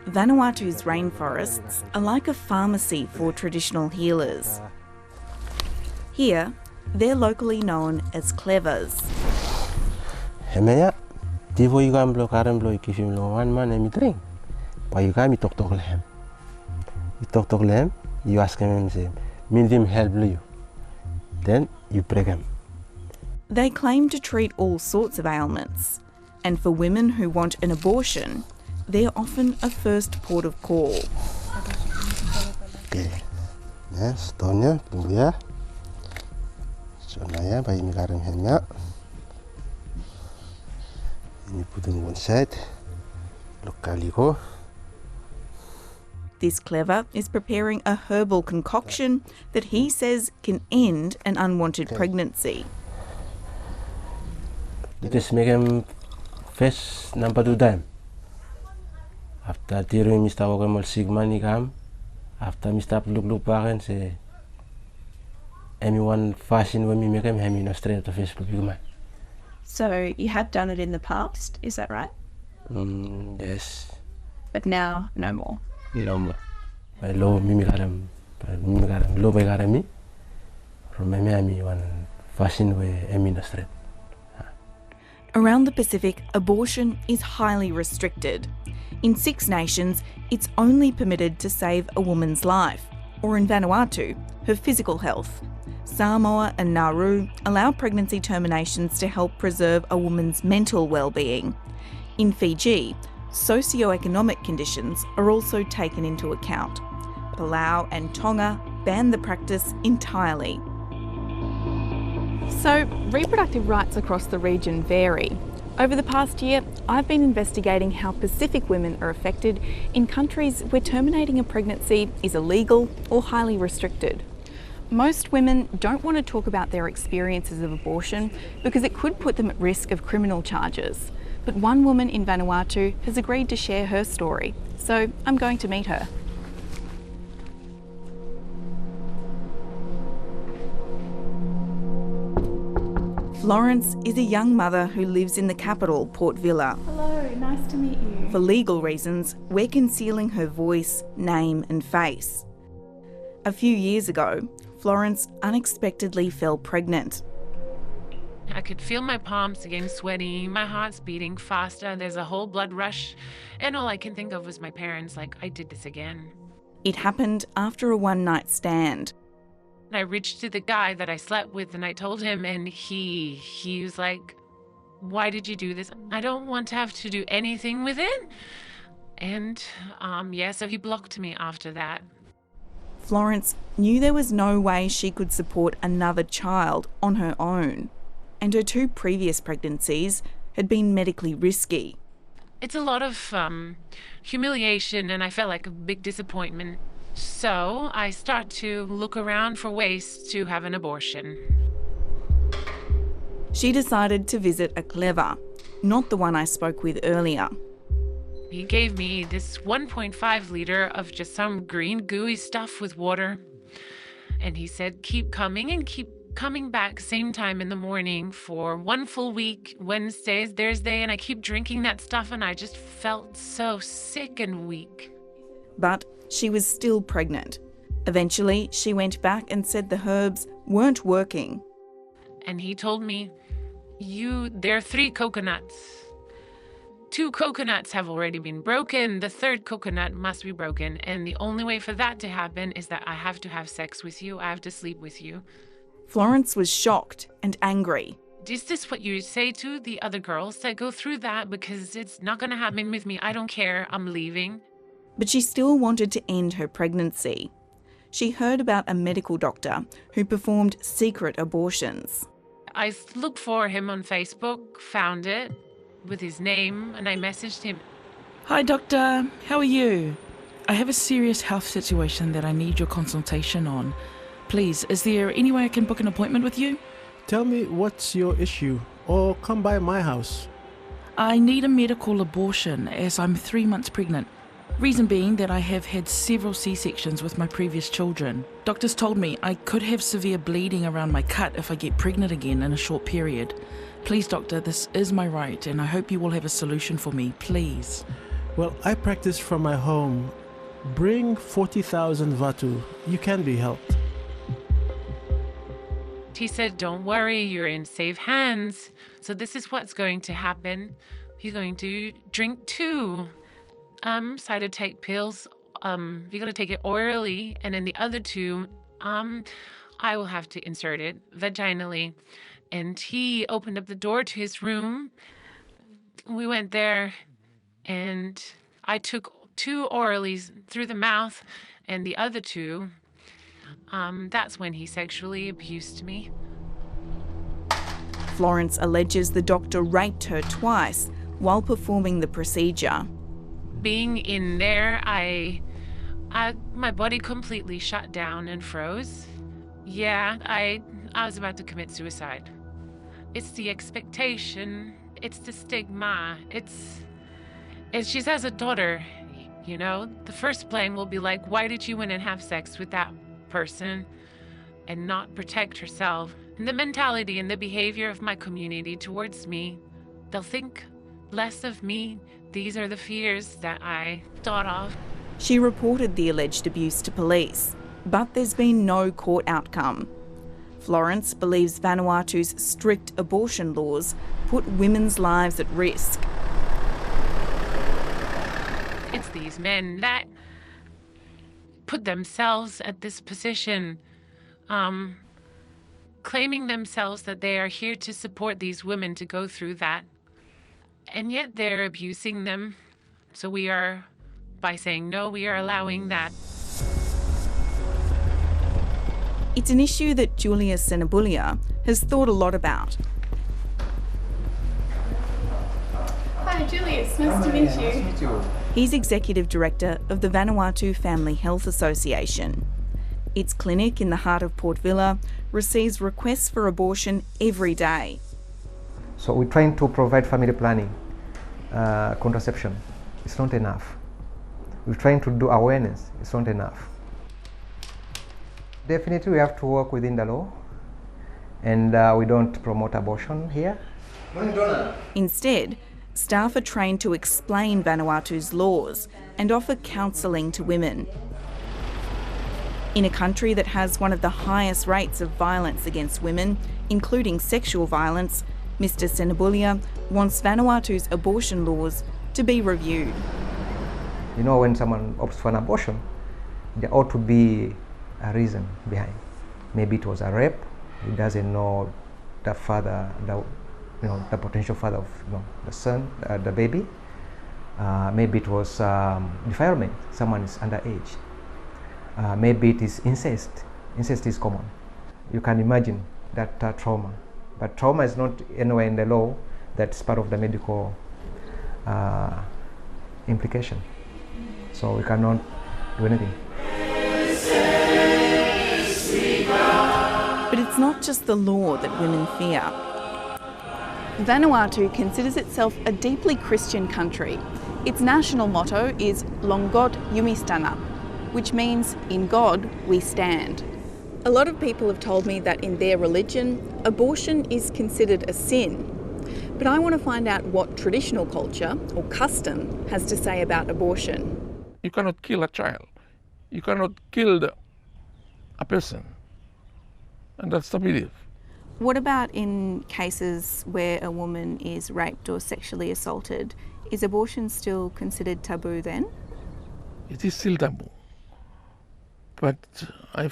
Vanuatu's rainforests are like a pharmacy for traditional healers. Here, they're locally known as clevers. You ask him and say, "Mean him help you." Then you pray him. They claim to treat all sorts of ailments, and for women who want an abortion, they're often a first port of call. Okay. Yes, Tonya, tunggu ya. So ya, bayi ini garam hanya. Ini putting one side. Lokaligo. This clever is preparing a herbal concoction that he says can end an unwanted pregnancy. Just make him first number 2 time. After tiring Mr. Ogamol Sigma Nikam, after Mr. Look back and say, anyone fashion when me make him in Australia to Facebook. So you had done it in the past, is that right? Yes. But now, no more. No more. By law, low by Garami, from Miami, one fashion way, Australia. Around the Pacific, abortion is highly restricted. In 6 nations, it's only permitted to save a woman's life, or in Vanuatu, her physical health. Samoa and Nauru allow pregnancy terminations to help preserve a woman's mental well-being. In Fiji, socio-economic conditions are also taken into account. Palau and Tonga ban the practice entirely. So reproductive rights across the region vary. Over the past year, I've been investigating how Pacific women are affected in countries where terminating a pregnancy is illegal or highly restricted. Most women don't want to talk about their experiences of abortion because it could put them at risk of criminal charges. But one woman in Vanuatu has agreed to share her story, so I'm going to meet her. Florence is a young mother who lives in the capital, Port Vila. Hello, nice to meet you. For legal reasons, we're concealing her voice, name and face. A few years ago, Florence unexpectedly fell pregnant. I could feel my palms getting sweaty, my heart's beating faster, there's a whole blood rush, and all I can think of was my parents, like, I did this again. It happened after a one-night stand. I reached to the guy that I slept with and I told him, and he was like, "Why did you do this? I don't want to have to do anything with it." And so he blocked me after that. Florence knew there was no way she could support another child on her own, and her 2 previous pregnancies had been medically risky. It's a lot of humiliation, and I felt like a big disappointment. So I start to look around for ways to have an abortion. She decided to visit a clever, not the one I spoke with earlier. He gave me this 1.5 litre of just some green gooey stuff with water. And he said, keep coming and keep coming back same time in the morning for 1 full week, Wednesday, Thursday, and I keep drinking that stuff and I just felt so sick and weak. But she was still pregnant. Eventually, she went back and said the herbs weren't working. And he told me, there are 3 coconuts. 2 coconuts have already been broken. The 3rd coconut must be broken. And the only way for that to happen is that I have to have sex with you. I have to sleep with you. Florence was shocked and angry. Is this what you say to the other girls that go through that? Because it's not going to happen with me. I don't care. I'm leaving. But she still wanted to end her pregnancy. She heard about a medical doctor who performed secret abortions. I looked for him on Facebook, found it with his name, and I messaged him. Hi doctor, how are you? I have a serious health situation that I need your consultation on. Please, is there any way I can book an appointment with you? Tell me what's your issue, or come by my house. I need a medical abortion as I'm 3 months pregnant. Reason being that I have had several C-sections with my previous children. Doctors told me I could have severe bleeding around my cut if I get pregnant again in a short period. Please, doctor, this is my right, and I hope you will have a solution for me, please. Well, I practice from my home. Bring 40,000 Vatu. You can be helped. He said, don't worry, you're in safe hands. So this is what's going to happen. You're going to drink 2 cytotec pills. You're going to take it orally, and then the other 2, I will have to insert it vaginally. And he opened up the door to his room. We went there, and I took 2 oralies through the mouth, and the other 2, that's when he sexually abused me. Florence alleges the doctor raped her twice while performing the procedure. Being in there, my body completely shut down and froze. Yeah, I was about to commit suicide. It's the expectation, it's the stigma, it's she has a daughter, you know? The first blame will be like, why did you went and have sex with that person and not protect herself? And the mentality and the behavior of my community towards me, they'll think less of me. These are the fears that I thought of. She reported the alleged abuse to police, but there's been no court outcome. Florence believes Vanuatu's strict abortion laws put women's lives at risk. It's these men that put themselves at this position, claiming themselves that they are here to support these women to go through that. And yet they're abusing them. So we are, by saying no, we are allowing that. It's an issue that Julia Senabulia has thought a lot about. Hi, Julius. Nice to meet you. He's Executive Director of the Vanuatu Family Health Association. Its clinic in the heart of Port Vila receives requests for abortion every day. So we're trying to provide family planning, contraception. It's not enough. We're trying to do awareness. It's not enough. Definitely we have to work within the law, and we don't promote abortion here. Instead, staff are trained to explain Vanuatu's laws and offer counselling to women. In a country that has one of the highest rates of violence against women, including sexual violence, Mr Senabulia wants Vanuatu's abortion laws to be reviewed. You know, when someone opts for an abortion, there ought to be a reason behind. Maybe it was a rape. He doesn't know the father, the potential father of the son, the baby. Maybe it was defilement. Someone is underage. Maybe it is incest. Incest is common. You can imagine that trauma. But trauma is not anywhere in the law. That's part of the medical implication. So we cannot do anything. But it's not just the law that women fear. Vanuatu considers itself a deeply Christian country. Its national motto is Longot Yumistana, which means in God we stand. A lot of people have told me that in their religion, abortion is considered a sin. But I want to find out what traditional culture or custom has to say about abortion. You cannot kill a child. You cannot kill a person. And that's the belief. What about in cases where a woman is raped or sexually assaulted? Is abortion still considered taboo then? It is still taboo. But I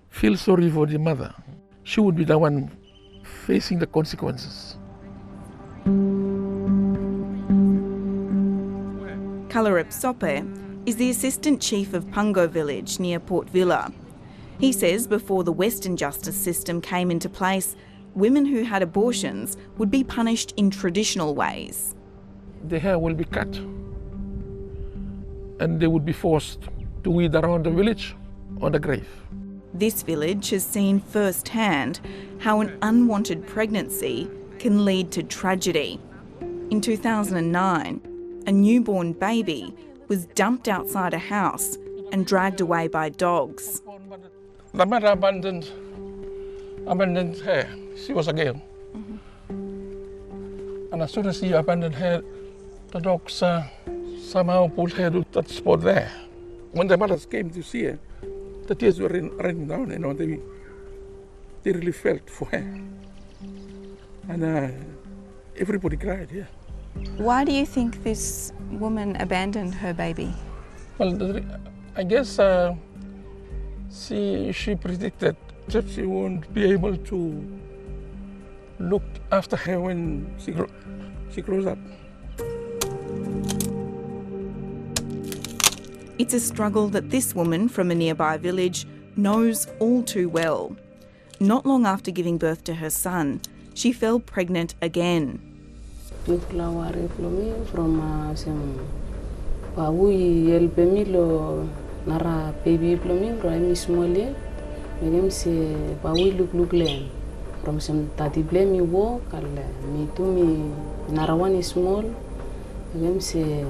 feel sorry for the mother. She would be the one facing the consequences. Kalarip Sope is the Assistant Chief of Pungo Village near Port Vila. He says before the Western justice system came into place, women who had abortions would be punished in traditional ways. The hair will be cut and they would be forced to weed around the village on the grave. This village has seen firsthand how an unwanted pregnancy can lead to tragedy. In 2009, a newborn baby was dumped outside a house and dragged away by dogs. The mother abandoned her. She was a girl. And as soon as she abandoned her, the dogs somehow pulled her to that spot there. When the mothers came to see her, the tears were running down, they really felt for her. And everybody cried, yeah. Why do you think this woman abandoned her baby? Well, I guess she predicted that she won't be able to look after her when she grows up. It's a struggle that this woman from a nearby village knows all too well. Not long after giving birth to her son, she fell pregnant again. From Paui el pemilo nara baby plumbing ro mi small megem se Paui look len from some tati blame me wo kal me to me nara one is small megem se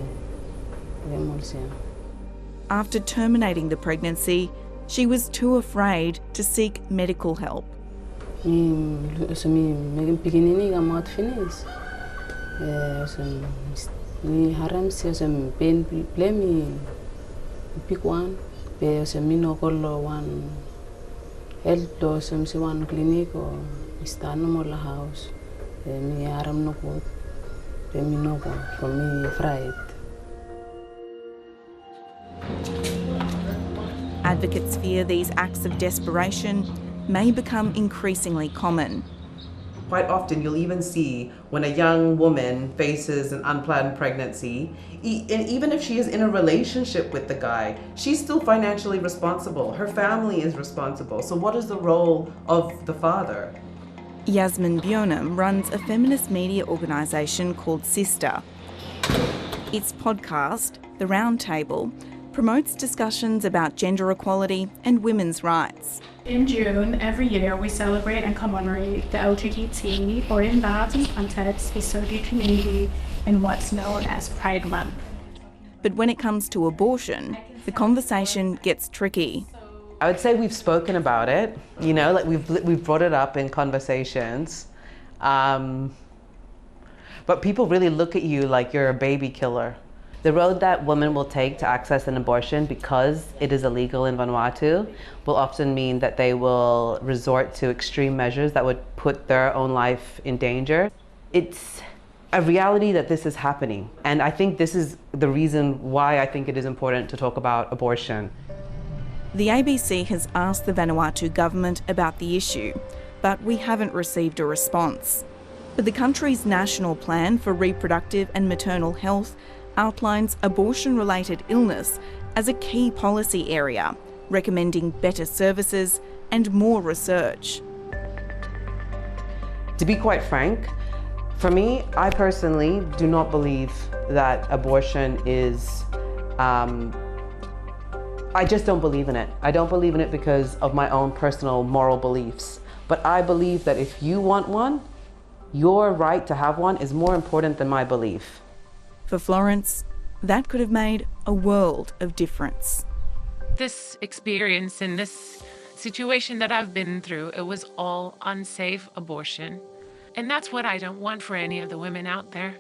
also. After terminating the pregnancy, she was too afraid to seek medical help. Me megem beginning ga mat finish. Ni haram se some pain play me pick one pe some no call one health or some one clinic or stand no more house me haram no go pe me no go from me fried. Advocates fear these acts of desperation may become increasingly common. Quite often you'll even see when a young woman faces an unplanned pregnancy, and even if she is in a relationship with the guy, she's still financially responsible. Her family is responsible. So what is the role of the father? Yasmin Bionam runs a feminist media organisation called Sister. Its podcast, The Round Table, promotes discussions about gender equality and women's rights. In June, every year, we celebrate and commemorate the LGBT or in that context, a surrogate community in what's known as Pride Month. But when it comes to abortion, the conversation gets tricky. I would say we've spoken about it, like we've brought it up in conversations. But people really look at you like you're a baby killer. The road that women will take to access an abortion, because it is illegal in Vanuatu, will often mean that they will resort to extreme measures that would put their own life in danger. It's a reality that this is happening. And I think this is the reason why I think it is important to talk about abortion. The ABC has asked the Vanuatu government about the issue, but we haven't received a response. But the country's national plan for reproductive and maternal health outlines abortion-related illness as a key policy area, recommending better services and more research. To be quite frank, for me, I personally do not believe that abortion is, I just don't believe in it. I don't believe in it because of my own personal moral beliefs. But I believe that if you want one, your right to have one is more important than my belief. For Florence, that could have made a world of difference. This experience and this situation that I've been through, it was all unsafe abortion. And that's what I don't want for any of the women out there.